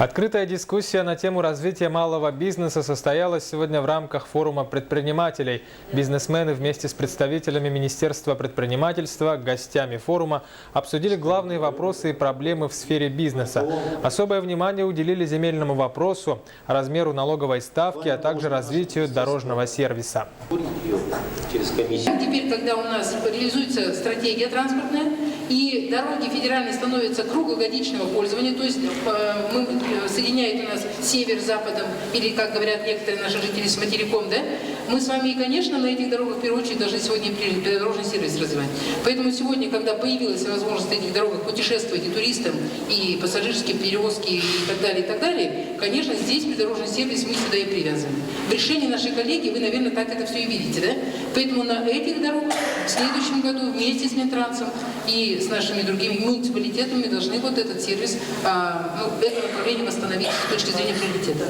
Открытая дискуссия на тему развития малого бизнеса состоялась сегодня в рамках форума предпринимателей. Бизнесмены вместе с представителями Министерства предпринимательства, гостями форума обсудили главные вопросы и проблемы в сфере бизнеса. Особое внимание уделили земельному вопросу, размеру налоговой ставки, а также развитию дорожного сервиса. Теперь, когда у нас реализуется стратегия транспортная, и дороги федеральные становятся круглогодичного пользования, то есть соединяет у нас север с западом, или, как говорят некоторые наши жители, с материком, да? Мы с вами, конечно, на этих дорогах, в первую очередь, должны сегодня дорожный сервис развивать. Поэтому сегодня, когда появилась возможность на этих дорогах путешествовать и туристам, и пассажирские перевозки, и так далее, конечно, здесь придорожный сервис мы сюда и привязываем. В решении нашей коллеги вы, наверное, так это все и видите, да? Поэтому на этих дорогах в следующем году вместе с Минтрансом и с нашими другими муниципалитетами должны вот этот сервис, это направление восстановить с точки зрения приоритета.